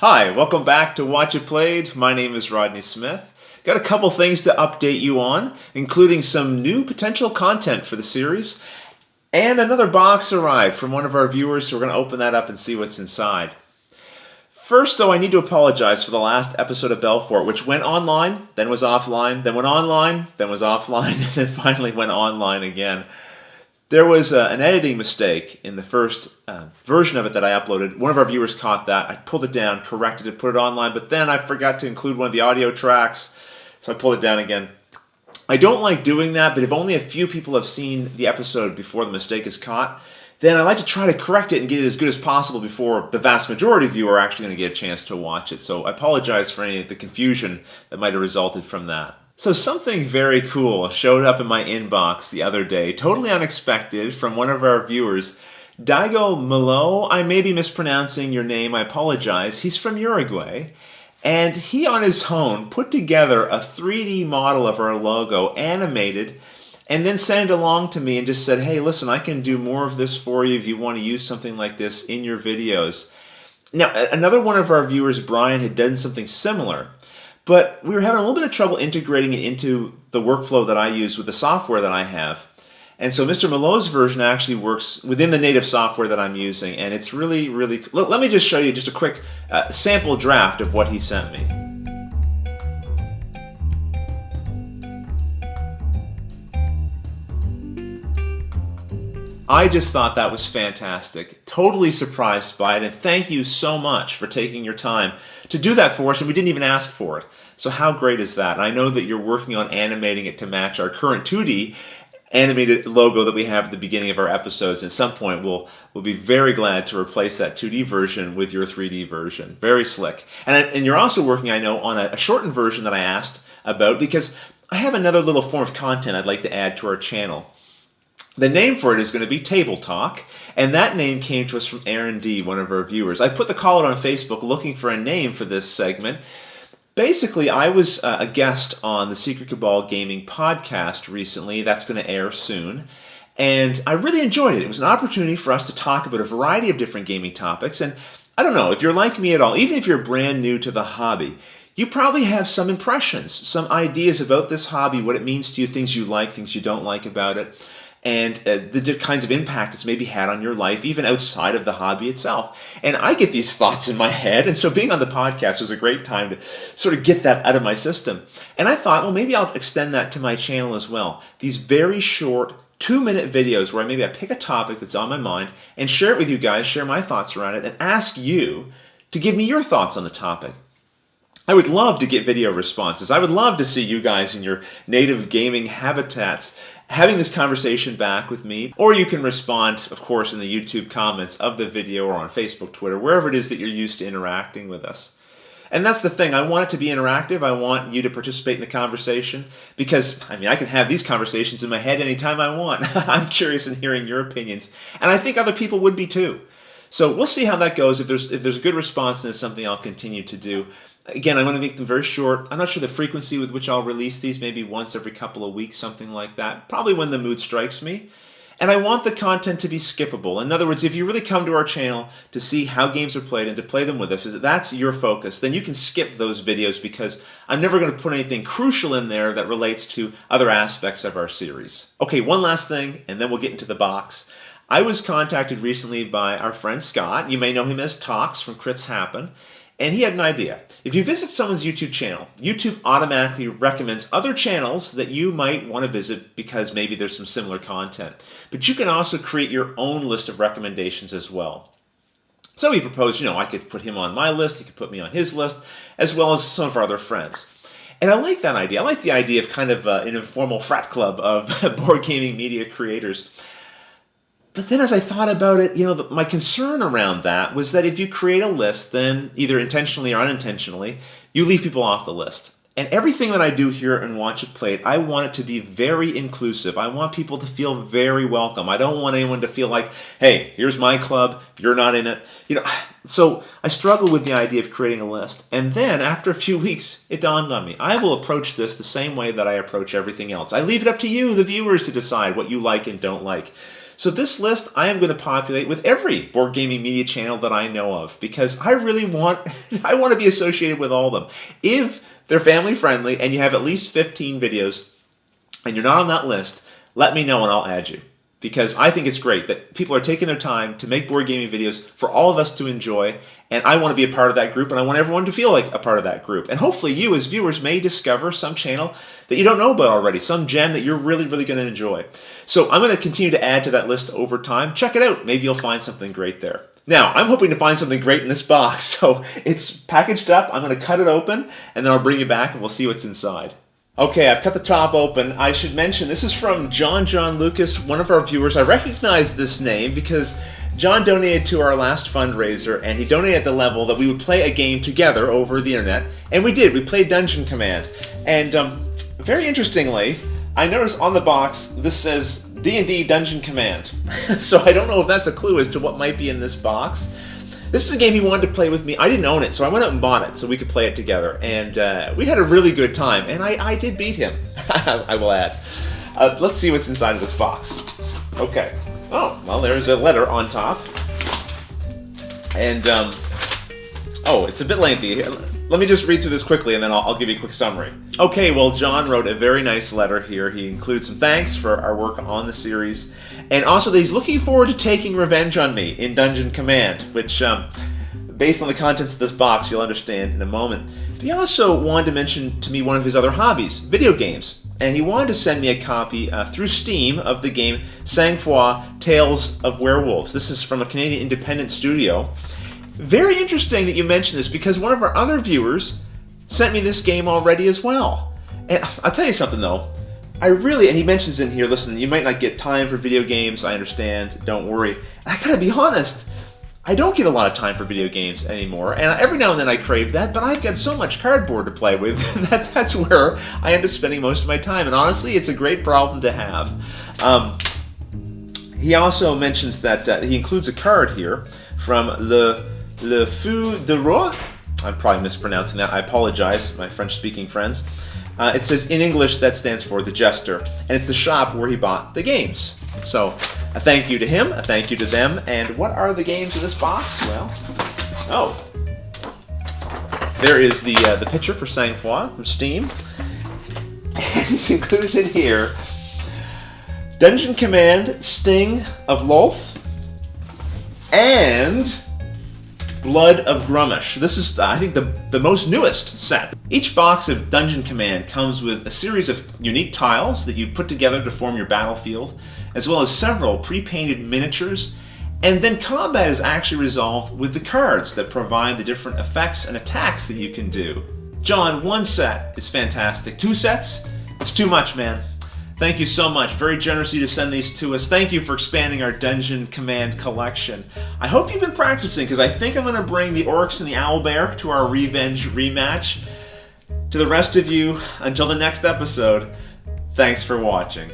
Hi, welcome back to Watch It Played. My name is Rodney Smith. Got a couple things to update you on, including some new potential content for the series, and another box arrived from one of our viewers, so we're going to open that up and see what's inside. First, though, I need to apologize for the last episode of Belfort, which went online, then was offline, then went online, then was offline, and then finally went online again. There was an editing mistake in the first version of it that I uploaded. One of our viewers caught that. I pulled it down, corrected it, put it online, but then I forgot to include one of the audio tracks, so I pulled it down again. I don't like doing that, but if only a few people have seen the episode before the mistake is caught, then I like to try to correct it and get it as good as possible before the vast majority of you are actually going to get a chance to watch it. So I apologize for any of the confusion that might have resulted from that. So something very cool showed up in my inbox the other day, totally unexpected, from one of our viewers. Daigo Malo, I may be mispronouncing your name, I apologize. He's from Uruguay, and he on his own put together a 3D model of our logo, animated, and then sent it along to me and just said, hey, listen, I can do more of this for you if you want to use something like this in your videos. Now, another one of our viewers, Brian, had done something similar. But we were having a little bit of trouble integrating it into the workflow that I use with the software that I have. And so Mr. Malo's version actually works within the native software that I'm using, and it's really, really cool. Let me just show you just a quick sample draft of what he sent me. I just thought that was fantastic. Totally surprised by it, and thank you so much for taking your time to do that for us, and we didn't even ask for it. So how great is that? And I know that you're working on animating it to match our current 2D animated logo that we have at the beginning of our episodes. At some point, we'll be very glad to replace that 2D version with your 3D version. Very slick. And you're also working, I know, on a shortened version that I asked about, because I have another little form of content I'd like to add to our channel. The name for it is going to be Table Talk, and that name came to us from Aaron D., one of our viewers. I put the call out on Facebook looking for a name for this segment. Basically, I was a guest on the Secret Cabal Gaming podcast recently. That's going to air soon, and I really enjoyed it. It was an opportunity for us to talk about a variety of different gaming topics, and I don't know, if you're like me at all, even if you're brand new to the hobby, you probably have some impressions, some ideas about this hobby, what it means to you, things you like, things you don't like about it, and the kinds of impact it's maybe had on your life, even outside of the hobby itself. And I get these thoughts in my head, and so being on the podcast was a great time to sort of get that out of my system. And I thought, well, maybe I'll extend that to my channel as well. These very short 2-minute videos where maybe I pick a topic that's on my mind and share it with you guys, share my thoughts around it, and ask you to give me your thoughts on the topic. I would love to get video responses. I would love to see you guys in your native gaming habitats having this conversation back with me. Or you can respond, of course, in the YouTube comments of the video or on Facebook, Twitter, wherever it is that you're used to interacting with us. And that's the thing. I want it to be interactive. I want you to participate in the conversation because, I can have these conversations in my head anytime I want. I'm curious in hearing your opinions. And I think other people would be too. So we'll see how that goes. If there's a good response, then it's something I'll continue to do. Again, I'm going to make them very short. I'm not sure the frequency with which I'll release these, maybe once every couple of weeks, something like that. Probably when the mood strikes me. And I want the content to be skippable. In other words, if you really come to our channel to see how games are played and to play them with us, if that's your focus, then you can skip those videos because I'm never going to put anything crucial in there that relates to other aspects of our series. Okay, one last thing, and then we'll get into the box. I was contacted recently by our friend Scott. You may know him as Talks from Crits Happen. And he had an idea. If you visit someone's YouTube channel, YouTube automatically recommends other channels that you might want to visit because maybe there's some similar content. But you can also create your own list of recommendations as well. So he proposed, I could put him on my list, he could put me on his list, as well as some of our other friends. And I like that idea. I like the idea of kind of an informal frat club of board gaming media creators. But then as I thought about it, my concern around that was that if you create a list, then either intentionally or unintentionally, you leave people off the list. And everything that I do here in Watch It Played, I want it to be very inclusive. I want people to feel very welcome. I don't want anyone to feel like, hey, here's my club, you're not in it. So I struggled with the idea of creating a list. And then after a few weeks, it dawned on me. I will approach this the same way that I approach everything else. I leave it up to you, the viewers, to decide what you like and don't like. So this list I am going to populate with every board gaming media channel that I know of, because I really want I want to be associated with all of them. If they're family friendly and you have at least 15 videos and you're not on that list, let me know and I'll add you. Because I think it's great that people are taking their time to make board gaming videos for all of us to enjoy, and I want to be a part of that group, and I want everyone to feel like a part of that group. And hopefully you, as viewers, may discover some channel that you don't know about already, some gem that you're really, really going to enjoy. So I'm going to continue to add to that list over time. Check it out. Maybe you'll find something great there. Now, I'm hoping to find something great in this box, so it's packaged up. I'm going to cut it open, and then I'll bring you back, and we'll see what's inside. Okay, I've cut the top open. I should mention this is from John Lucas, one of our viewers. I recognize this name because John donated to our last fundraiser, and he donated at the level that we would play a game together over the internet, and we did. We played Dungeon Command, and very interestingly, I noticed on the box this says D&D Dungeon Command. So I don't know if that's a clue as to what might be in this box. This is a game he wanted to play with me. I didn't own it, so I went out and bought it so we could play it together. And we had a really good time, and I did beat him, I will add. Let's see what's inside of this box. Okay. Oh, well, there's a letter on top. And, oh, it's a bit lengthy. Let me just read through this quickly, and then I'll give you a quick summary. Okay, well, John wrote a very nice letter here. He includes some thanks for our work on the series, and also that he's looking forward to taking revenge on me in Dungeon Command, which, based on the contents of this box, you'll understand in a moment. But he also wanted to mention to me one of his other hobbies, video games. And he wanted to send me a copy through Steam of the game Sang-Froid Tales of Werewolves. This is from a Canadian independent studio. Very interesting that you mentioned this, because one of our other viewers sent me this game already as well. And I'll tell you something though, and he mentions in here, listen, you might not get time for video games, I understand, don't worry. And I gotta be honest, I don't get a lot of time for video games anymore, and every now and then I crave that, but I've got so much cardboard to play with that's where I end up spending most of my time, and honestly, it's a great problem to have. He also mentions that he includes a card here from Le Fou de Roi. I'm probably mispronouncing that. I apologize, my French-speaking friends. It says in English that stands for the Jester, and it's the shop where he bought the games. So a thank you to him, a thank you to them, and what are the games in this box? Well, oh, there is the picture for Sang-Froid from Steam, and he's included in here Dungeon Command Sting of Lolth and Blood of Grummash. This is, I think, the most newest set. Each box of Dungeon Command comes with a series of unique tiles that you put together to form your battlefield, as well as several pre-painted miniatures, and then combat is actually resolved with the cards that provide the different effects and attacks that you can do. John, one set is fantastic. 2 sets? It's too much, man. Thank you so much. Very generous of you to send these to us. Thank you for expanding our Dungeon Command collection. I hope you've been practicing, because I think I'm going to bring the Orcs and the Owlbear to our Revenge rematch. To the rest of you, until the next episode, thanks for watching.